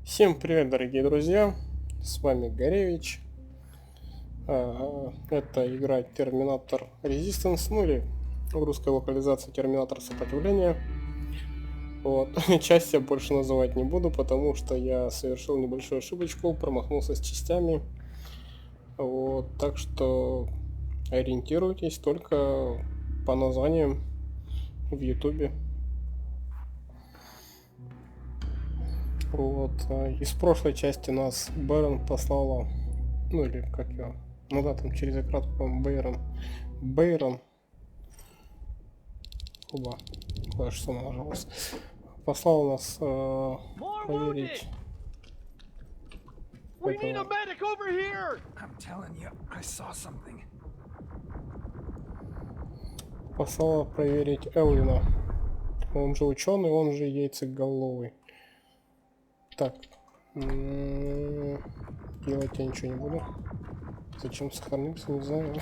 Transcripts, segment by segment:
Всем привет, дорогие друзья, с вами Gorewich. Это игра Terminator Resistance, ну или в русской локализации Терминатор Сопротивления. Вот. Часть я больше называть не буду, потому что я совершил небольшую ошибочку, промахнулся с частями. Вот. Так что ориентируйтесь только по названиям в ютубе. Вот. Из прошлой части нас Бэрон послала, ну или как его, ну да, там через экран, по-моему, Бэйрон. Оба, кое-что нажалось. Послал нас проверить. Послала проверить Элвина. Он же ученый, он же яйцеголовый. Так. Делать я ничего не буду. Зачем сохранился, не знаю.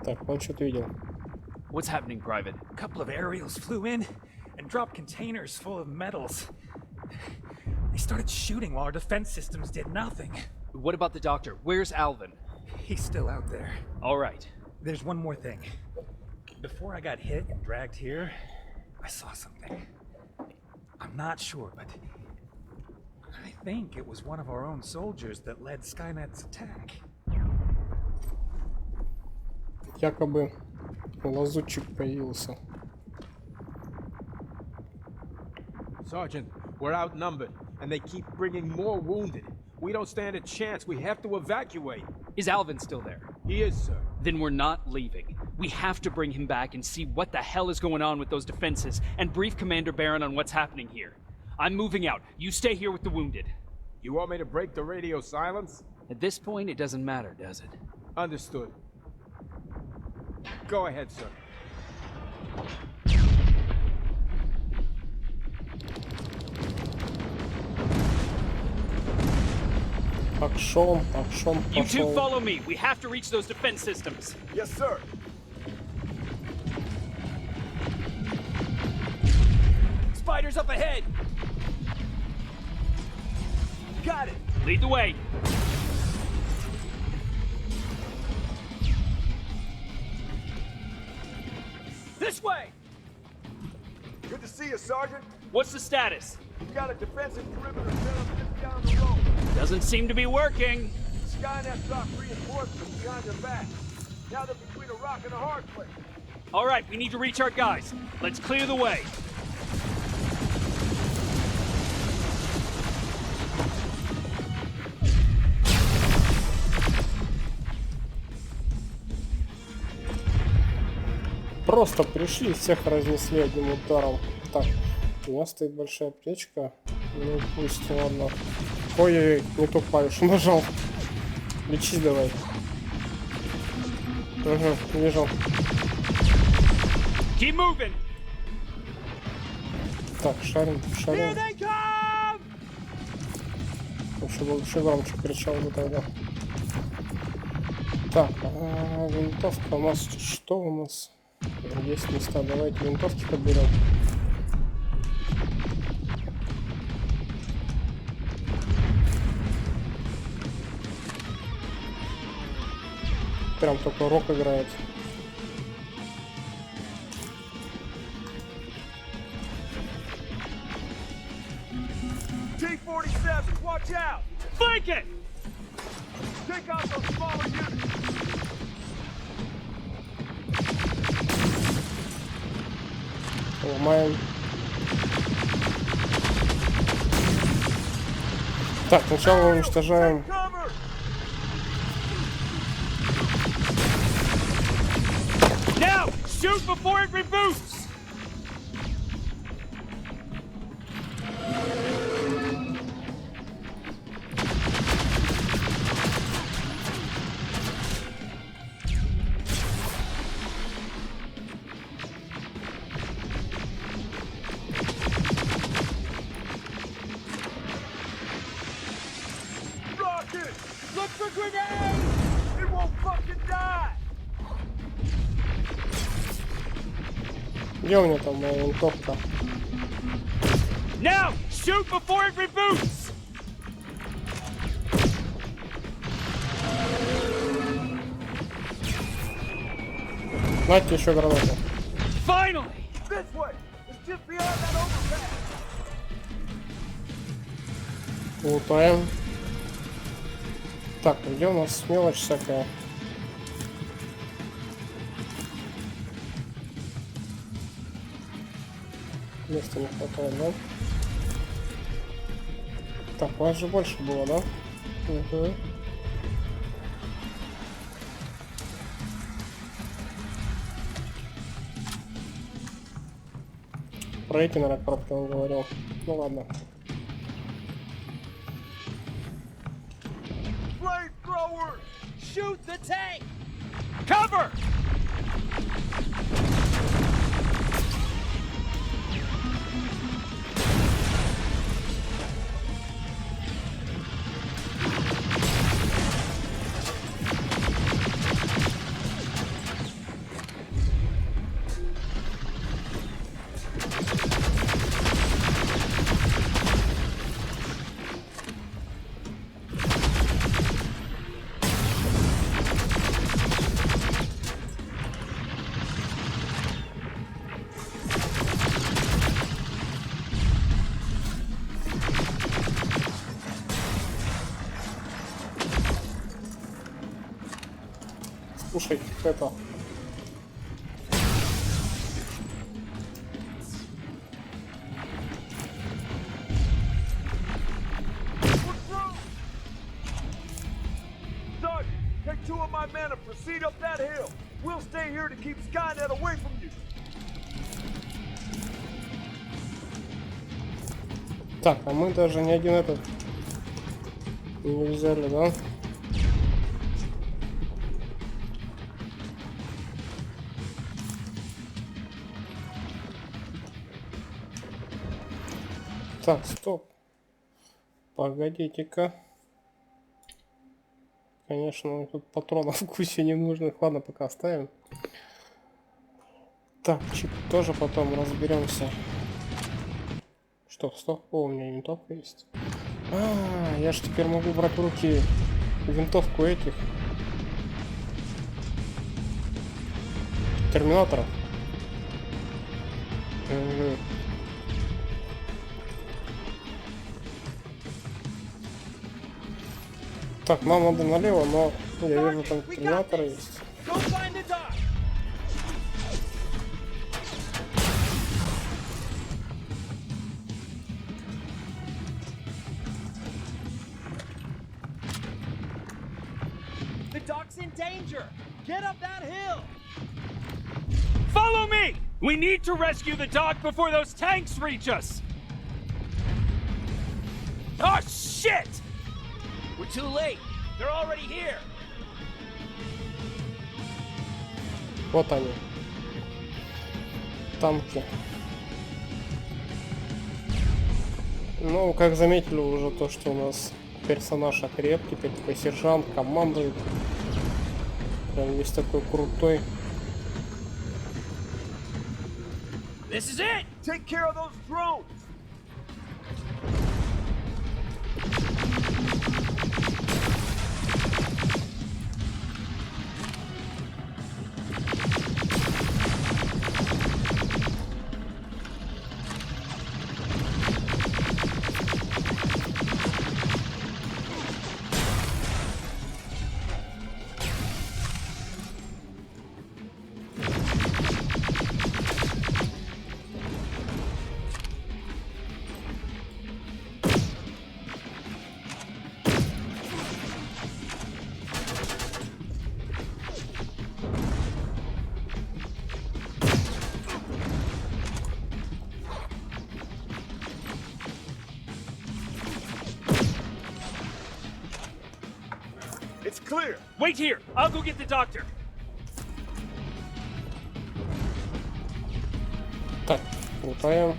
Так, он что-то видел. What's happening, Private? A couple of aerials flew in and dropped containers full of metals. They started shooting while our defense systems did nothing. What about the doctor? Where's Alvin? He's still out there. All right. There's one more thing. Before I got hit and dragged here, I saw something. I'm not sure, but I think it was one of our own soldiers that led Skynet's attack. Якобы лазутчик появился. Sergeant, we're outnumbered, and they keep bringing more wounded. We don't stand a chance. We have to evacuate. Is Alvin still there? He is, sir. Then we're not leaving. We have to bring him back and see what the hell is going on with those defenses and brief Commander Barron on what's happening here. I'm moving out. You stay here with the wounded. You want me to break the radio silence? At this point, it doesn't matter, does it? Understood. Go ahead, sir. Акшон. You two follow me. We have to reach those defense systems. Yes, sir. Spiders up ahead. Got it. Lead the way. This way. Good to see you, Sergeant. What's the status? We've got a defensive perimeter set up just down the road. Doesn't seem to be working. Skynet dropped reinforcements behind their back. Now they're between a rock and a hard place. All right, we need to reach our guys. Let's clear the way. Просто пришли, всех разнесли одним ударом. Так, у меня стоит большая аптечка. Ну пусть, ладно. Ой-ой-ой, не ту клавишу нажал. Лечись давай. Угу, вижу. Keep moving. Так, шарим. Еще громче кричал бы тогда. Так, винтовка у нас. Что у нас? Есть места, давайте винтовки подберем. Прям только рок играет. T-47, watch out! Flank it! Take out those smaller units! Ломаем. Так, сначала уничтожаем. Now, shoot before it reboots! Look for grenades! It won't fucking die! Где у меня там моя винтовка? Now, Shoot before it reboots! Знаете, еще гранату. Finally! This way! It's just beyond that overpass! Лутаем. Так, где у нас мелочь всякая? Места не хватает, да? Так, у вас же больше было, да? Угу. Про эти, наверное, коробки он говорил. Ну ладно. Flamethrower! Shoot the tank! Cover! Слушай, это... Sergeant, take 2 of my men and proceed up that hill. We'll stay here to keep Skynet away from you. Так, а мы даже ни один этот не взяли, да? Так, стоп. Погодите-ка. Конечно, тут патронов в куче ненужных. Ладно, пока оставим. Так, чип тоже потом разберемся. Что, стоп? О, у меня винтовка есть. А, я же теперь могу брать в руки винтовку этих терминаторов. Угу. Так, нам надо налево, но я вижу, там терминаторы есть. Go find the dock! The dock's in danger! Get up that hill! Follow me! We need to rescue the dock before those tanks reach us! Oh, shit! We're too late. They're already here. Вот они. Танки. Ну, как заметили уже то, что у нас персонаж окреп, теперь такой сержант, командует. Прям весь такой крутой. This is it! Take care of those drones! It's clear. Wait here. I'll go get the doctor. Так, лутаем.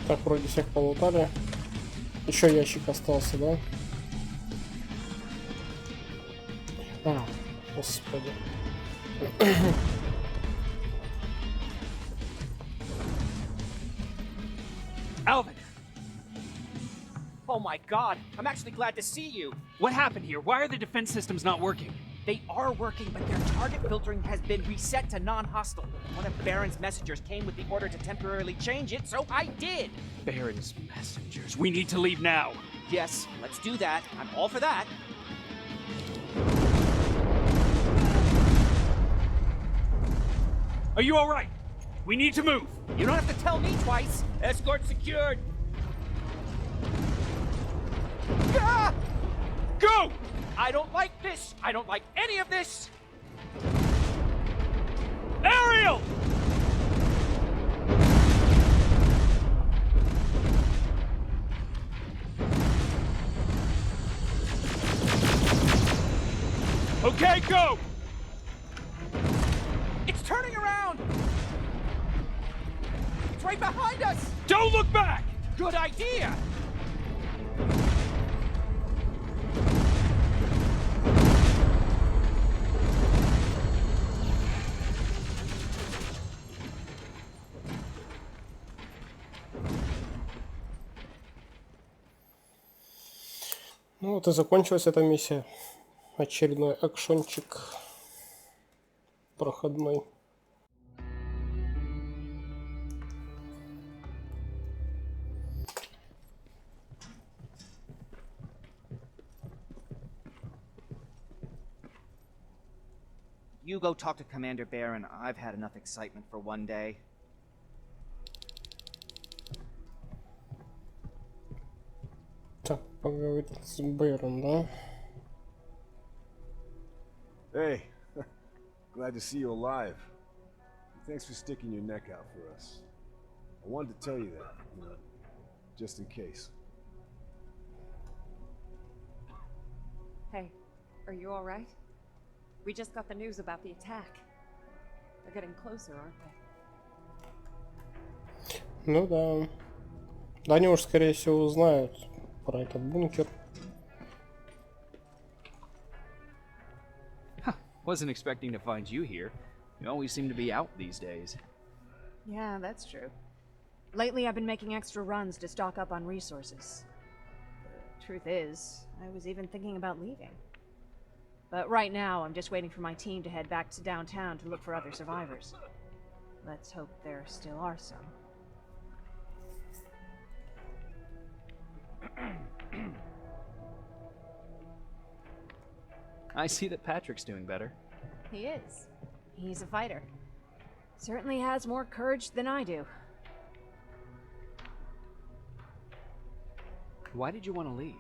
Так, вроде всех полутали. Еще ящик остался, да? Господи. Alvin! Oh my god, I'm actually glad to see you. What happened here? Why are the defense systems not working? They are working, but their target filtering has been reset to non-hostile. One of Baron's messengers came with the order to temporarily change it, so I did. Baron's messengers. We need to leave now. Yes, let's do that. I'm all for that. Are you all right? We need to move. You don't have to tell me twice. Escort secured. Ah! Go! I don't like this. I don't like any of this. Ariel! Okay, go! It's turning around. It's right behind us. Don't look back! Good idea. Ну вот и закончилась эта миссия. Очередной акшончик проходной. You go talk to Commander Baron. I've had enough excitement for one day. Так, поговорить с Бэром, да? Hey, glad to see you alive. Thanks for sticking your neck out for us. I wanted to tell you that, just in case. Hey, are you all right? We just got the news about the attack. They're getting closer, aren't they? Ну да. Да они уж, скорее всего, узнают про этот бункер. Wasn't expecting to find you here. You always seem to be out these days. Yeah, that's true. Lately, I've been making extra runs to stock up on resources. The truth is, I was even thinking about leaving. But right now, I'm just waiting for my team to head back to downtown to look for other survivors. Let's hope there still are some. I see that Patrick's doing better. He is. He's a fighter. Certainly has more courage than I do. Why did you want to leave?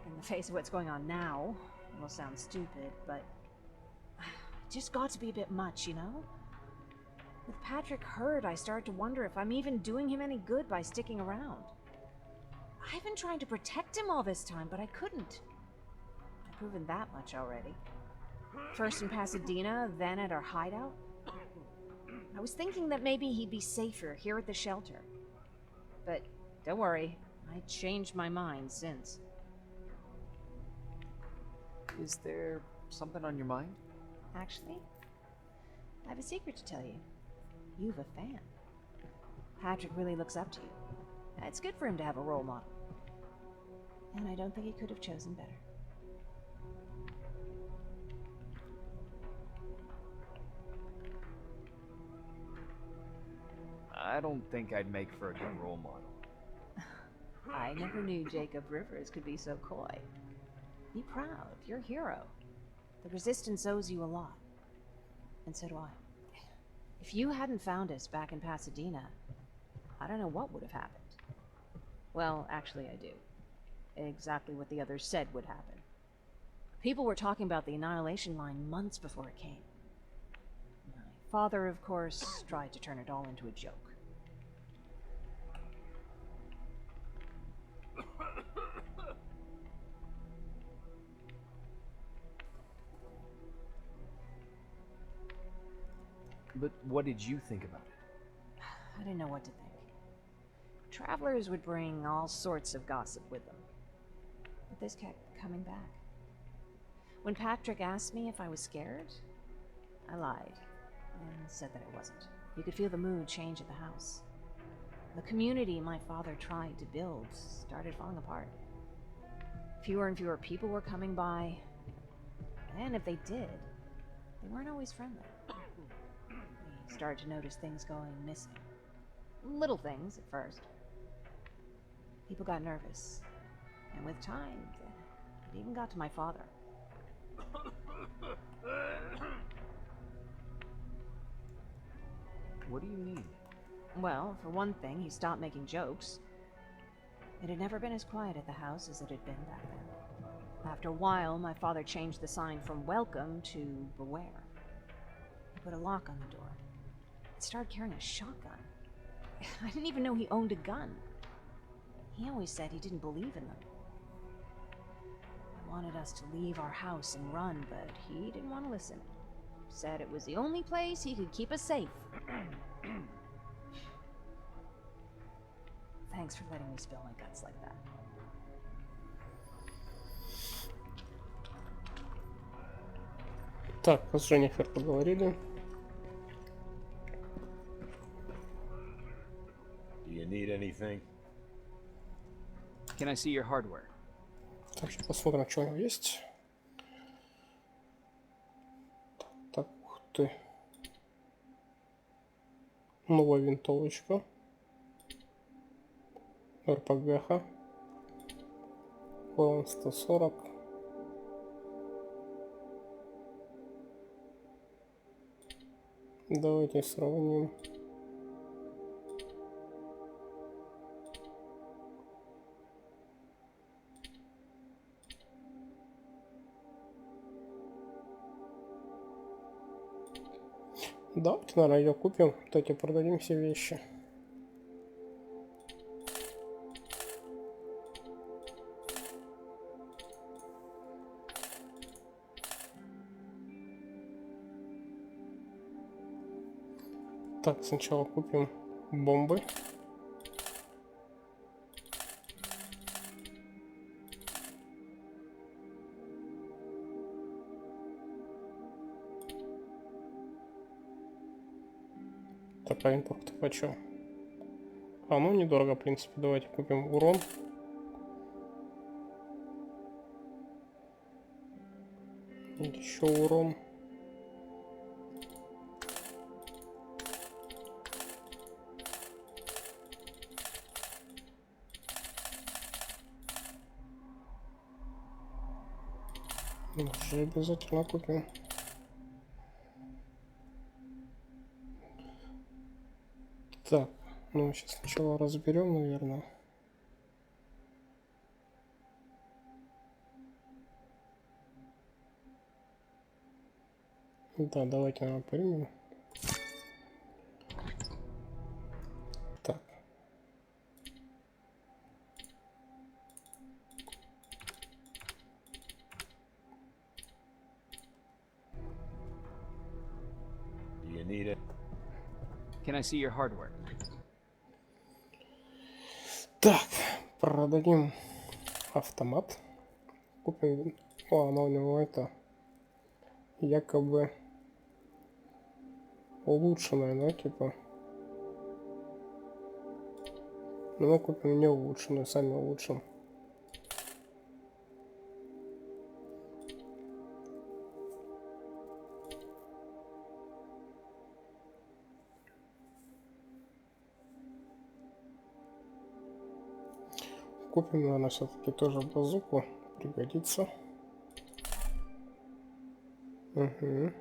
In the face of what's going on now, it will sound stupid, but it just got to be a bit much, you know? With Patrick hurt, I started to wonder if I'm even doing him any good by sticking around. I've been trying to protect him all this time, but I couldn't. I've proven that much already. First in Pasadena, then at our hideout. I was thinking that maybe he'd be safer here at the shelter. But don't worry, I changed my mind since. Is there something on your mind? Actually, I have a secret to tell you. You've a fan. Patrick really looks up to you. It's good for him to have a role model. And I don't think he could have chosen better. I don't think I'd make for a good role model. I never knew Jacob Rivers could be so coy. Be proud, you're a hero. The Resistance owes you a lot. And so do I. If you hadn't found us back in Pasadena, I don't know what would have happened. Well, actually I do. Exactly what the others said would happen. People were talking about the Annihilation Line months before it came. My father, of course, tried to turn it all into a joke. But what did you think about it? I didn't know what to think. Travelers would bring all sorts of gossip with them. But this kept coming back. When Patrick asked me if I was scared, I lied and said that I wasn't. You could feel the mood change at the house. The community my father tried to build started falling apart. Fewer and fewer people were coming by, and if they did, they weren't always friendly. We started to notice things going missing. Little things at first. People got nervous, and with time, it even got to my father. What do you mean? Well, for one thing, he stopped making jokes. It had never been as quiet at the house as it had been back then. After a while, my father changed the sign from welcome to beware. He put a lock on the door. And started carrying a shotgun. I didn't even know he owned a gun. He always said he didn't believe in them. He wanted us to leave our house and run, but he didn't want to listen. Said it was the only place he could keep us safe. Thanks for letting me spill my guts like that. Так, с Дженнифер поговорили. Do you need anything? Can I see your hardware? Так, сейчас посмотрим, что у него есть. Так, ух ты. Новая винтовочка. РПГ-ха. Урон 140. Давайте сравним. Давайте, наверное, ее купим. Кстати, продадим все вещи. Так, сначала купим бомбы. Так, а импорт почем? А, ну недорого, в принципе. Давайте купим урон. Еще урон. Уже обязательно купим. Так, ну сейчас сначала разберем, наверное. Да, давайте, наверное, примем. Так. Do you need it? Can I see your hardware? Так, продадим автомат. Купим... О, она у него это... Якобы... улучшенная, да, типа? Ну, мы купим не улучшенную, сами улучшим. Купим, наверное, все-таки тоже базуку. Пригодится. Угу.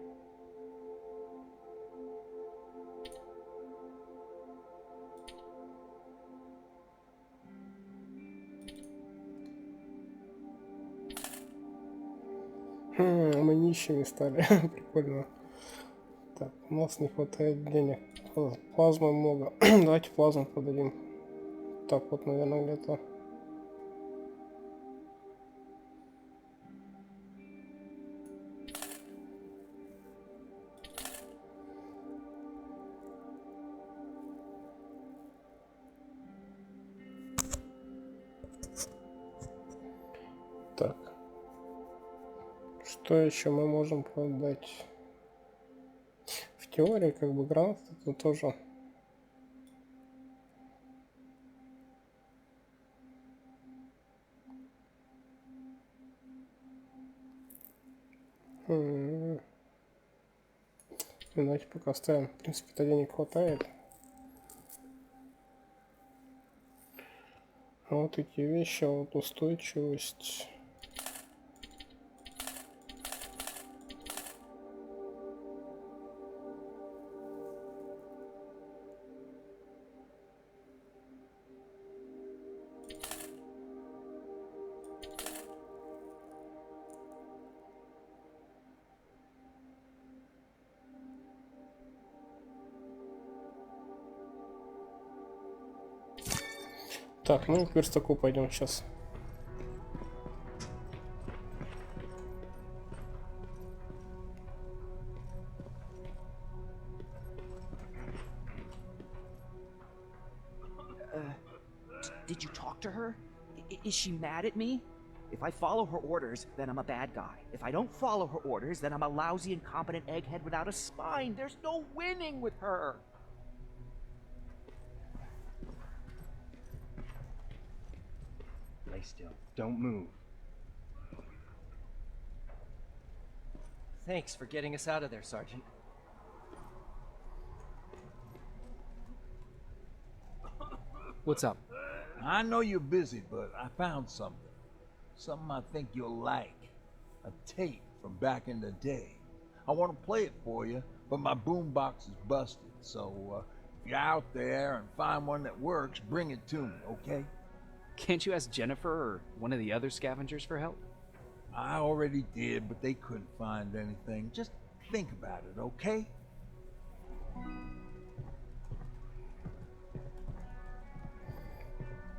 Мы нищими стали. Прикольно. Так, у нас не хватает денег. Плазмы много. Давайте плазму продадим. Так вот, наверное, где-то. Что еще мы можем продать? В теории, как бы, гранат это тоже. Давайте пока оставим. В принципе, то денег хватает. А вот эти вещи, вот устойчивость. Так, ну и к верстаку пойдем сейчас. Did you talk to her? Is she mad at me? If I follow her orders, then I'm a bad guy. If I don't follow her orders, then I'm a lousy, incompetent egghead without a spine. There's no winning with her. Lay still. Don't move. Thanks for getting us out of there, Sergeant. What's up? I know you're busy, but I found something. Something I think you'll like. A tape from back in the day. I want to play it for you, but my boombox is busted. So if you're out there and find one that works, bring it to me, okay? Can't you ask Jennifer or one of the other scavengers for help? I already did, but they couldn't find anything. Just think about it, okay?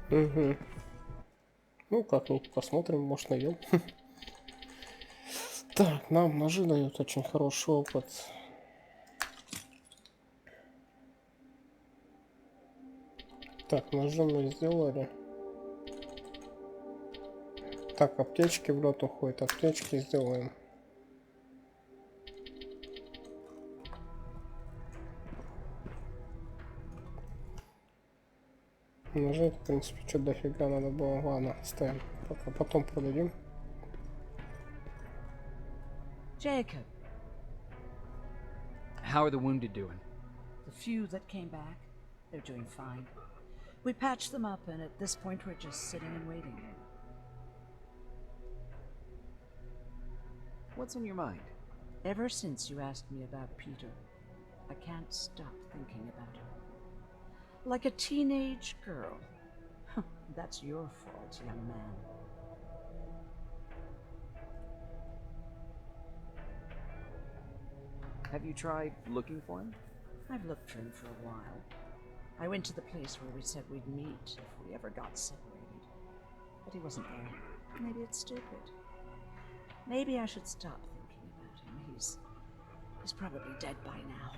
Угу. Ну, как-нибудь посмотрим, может, найдем. Так, нам ножи дают очень хороший опыт. Так, ножи мы сделали. Так, аптечки в лед уходят. Аптечки сделаем. Ножи, в принципе, что дофига надо было. Ладно, ставим. Пока потом продадим. Jacob, How are the wounded doing? the few that came back, they're doing fine. We patched them up, and at this point we're just sitting and waiting. What's on your mind? Ever since you asked me about Peter, I can't stop thinking about him. Like a teenage girl. That's your fault, young man. Have you tried looking for him? I've looked for him for a while. I went to the place where we said we'd meet if we ever got separated. But he wasn't there. Maybe it's stupid. Maybe I should stop thinking about him. He's probably dead by now.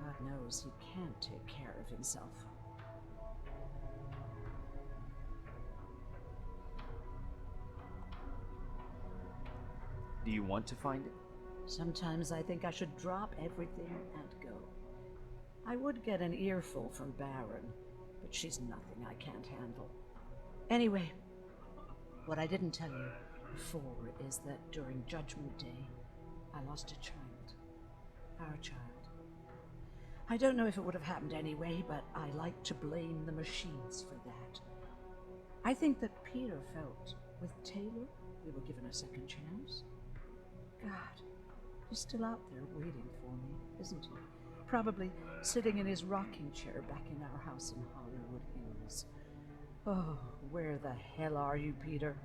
God knows he can't take care of himself. Do you want to find it? Sometimes I think I should drop everything and go. I would get an earful from Baron, but she's nothing I can't handle. Anyway, what I didn't tell you before is that during Judgment Day, I lost a child. Our child. I don't know if it would have happened anyway, but I like to blame the machines for that. I think that Peter felt with Taylor we were given a second chance. God, he's still out there waiting for me, isn't he? Probably sitting in his rocking chair back in our house in Hollywood Hills. Oh, where the hell are you, Peter?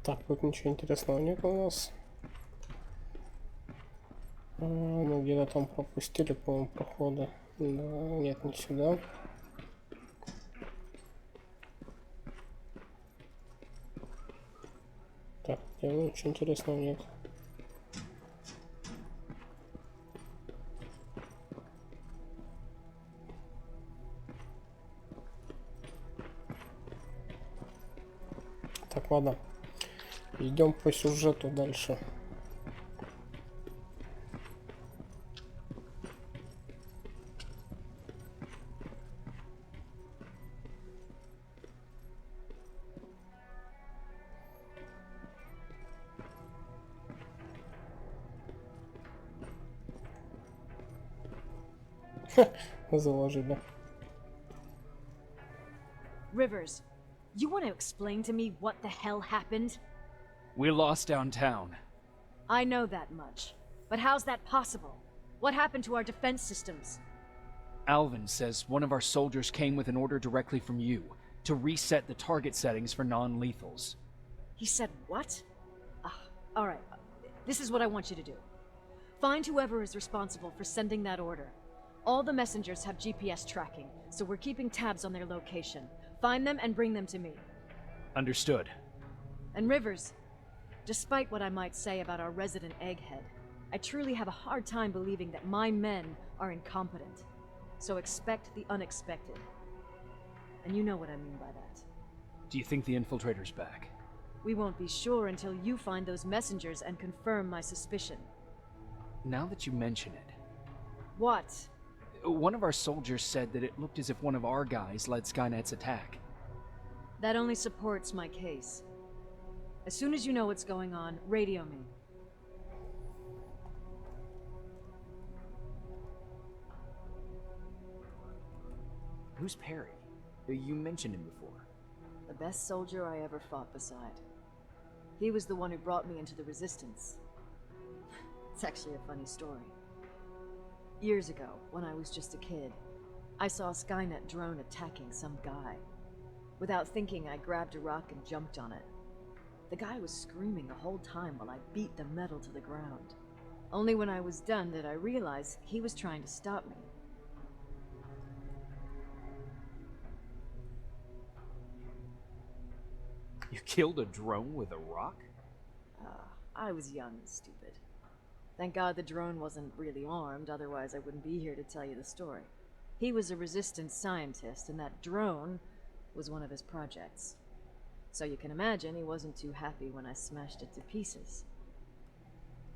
Так, тут ничего интересного нет у нас. Мы где-то там пропустили, по-моему, проходы. Да, нет, не сюда. Так, где ничего интересного нет. Так, ладно. Идем по сюжету дальше. Заложили. Rivers, you want to explain to me what the hell happened? We're lost downtown. I know that much. But how's that possible? What happened to our defense systems? Alvin says one of our soldiers came with an order directly from you to reset the target settings for non-lethals. He said what? Alright, this is what I want you to do. Find whoever is responsible for sending that order. All the messengers have GPS tracking, so we're keeping tabs on their location. Find them and bring them to me. Understood. And Rivers, despite what I might say about our resident egghead, I truly have a hard time believing that my men are incompetent. So expect the unexpected. And you know what I mean by that. Do you think the infiltrator's back? We won't be sure until you find those messengers and confirm my suspicion. Now that you mention it, What? one of our soldiers said that it looked as if one of our guys led Skynet's attack. That only supports my case. As soon as you know what's going on, radio me. Who's Perry? You mentioned him before. The best soldier I ever fought beside. He was the one who brought me into the Resistance. It's actually a funny story. Years ago, when I was just a kid, I saw a Skynet drone attacking some guy. Without thinking, I grabbed a rock and jumped on it. The guy was screaming the whole time while I beat the metal to the ground. Only when I was done did I realize he was trying to stop me. You killed a drone with a rock? I was young and stupid. Thank God the drone wasn't really armed, otherwise I wouldn't be here to tell you the story. He was a Resistance scientist, and that drone was one of his projects. So you can imagine he wasn't too happy when I smashed it to pieces.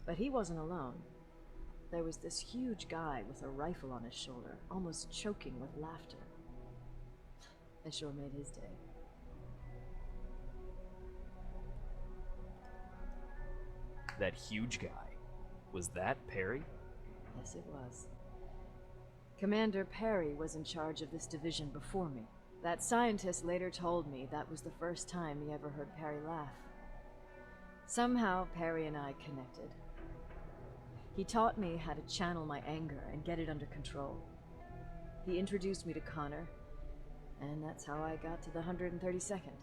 But he wasn't alone. There was this huge guy with a rifle on his shoulder, almost choking with laughter. I sure made his day. That huge guy. Was that Perry? Yes, it was. Commander Perry was in charge of this division before me. That scientist later told me that was the first time he ever heard Perry laugh. Somehow, Perry and I connected. He taught me how to channel my anger and get it under control. He introduced me to Connor, and that's how I got to the 132nd.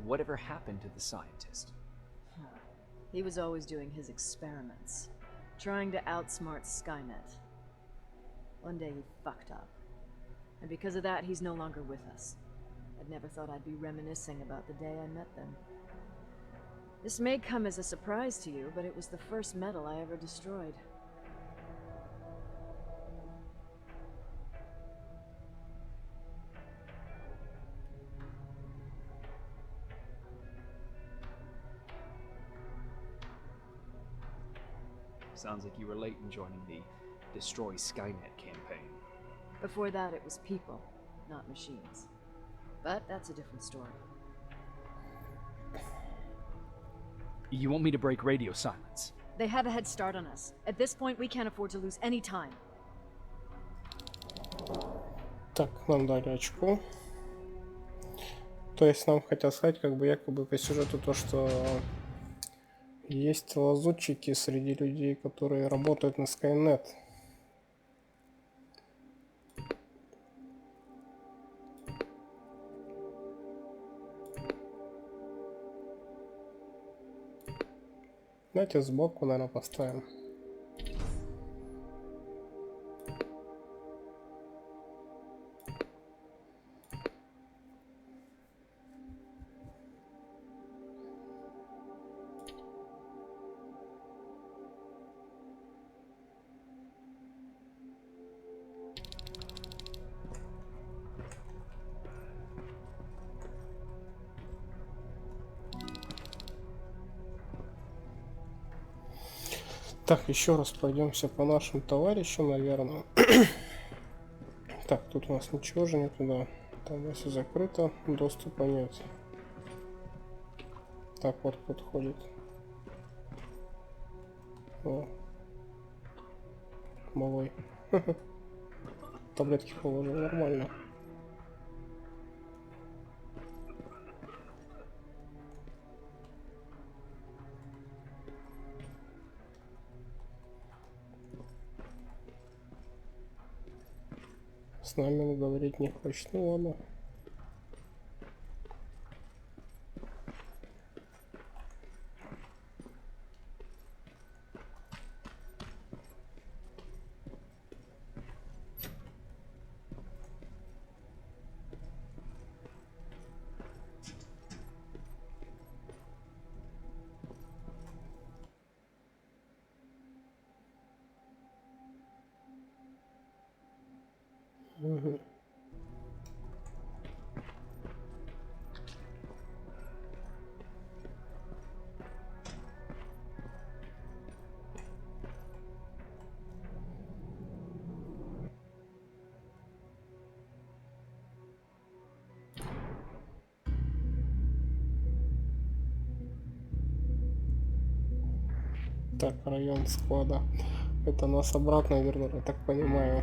Whatever happened to the scientist? He was always doing his experiments, trying to outsmart Skynet. One day he fucked up, and because of that, he's no longer with us. I'd never thought I'd be reminiscing about the day I met them. This may come as a surprise to you, but it was the first metal I ever destroyed. Sounds like you were late in joining the Destroy Skynet campaign. Before that, it was people, not machines. But that's a different story. You want me to break radio silence? They have a head start on us. At this point, we can't afford to lose any time. Так, нам дали очко. То есть нам хотят сказать, как бы якобы по сюжету то, что есть лазутчики среди людей, которые работают на Skynet. Давайте сбоку, наверное, поставим. Так, еще раз пройдемся по нашим товарищам, наверное. Так, тут у нас ничего же нету, да. Там все закрыто, доступа нет. Так, вот подходит. О. Малой. Таблетки положил, нормально. С нами он говорить не хочет, ну ладно. Угу. Так, район склада. Это нас обратно вернули, я так понимаю.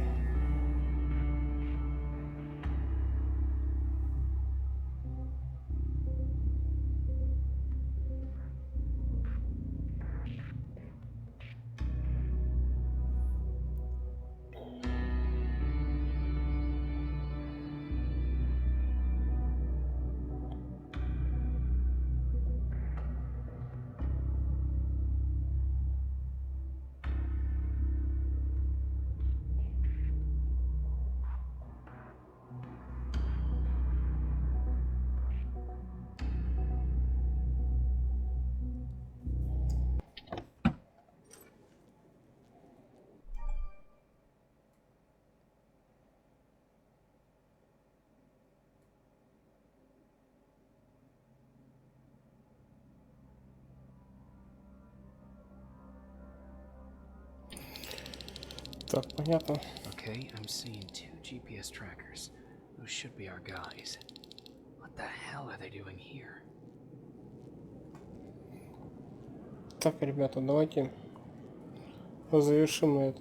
Так, понятно. Okay, I'm seeing 2 GPS trackers. Those should be our guys. What the hell are they doing here? Так, ребята, давайте завершим на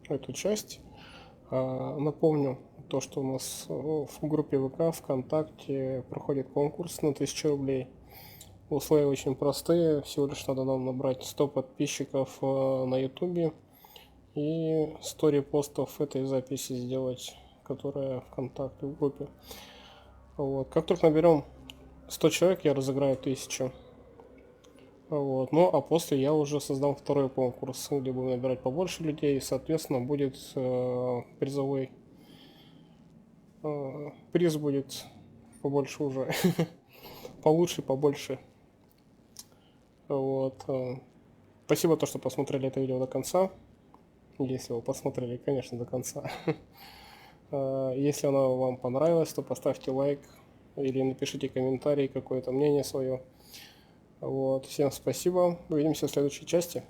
эту часть. Напомню то, что у нас в группе ВК ВКонтакте проходит конкурс на 1000 рублей. Условия очень простые. Всего лишь надо нам набрать 100 подписчиков на YouTube и 100 репостов этой записи сделать, которая ВКонтакте в группе. Вот. Как только наберем 100 человек, я разыграю 1000. Вот. Ну, а после я уже создам второй конкурс, где будем набирать побольше людей, и, соответственно, будет призовой. Приз будет побольше уже. Получше, побольше. Вот. Спасибо, что посмотрели это видео до конца. Если вы посмотрели, конечно, до конца. Если оно вам понравилось, то поставьте лайк или напишите комментарий, какое-то мнение свое. Вот. Всем спасибо. Увидимся в следующей части.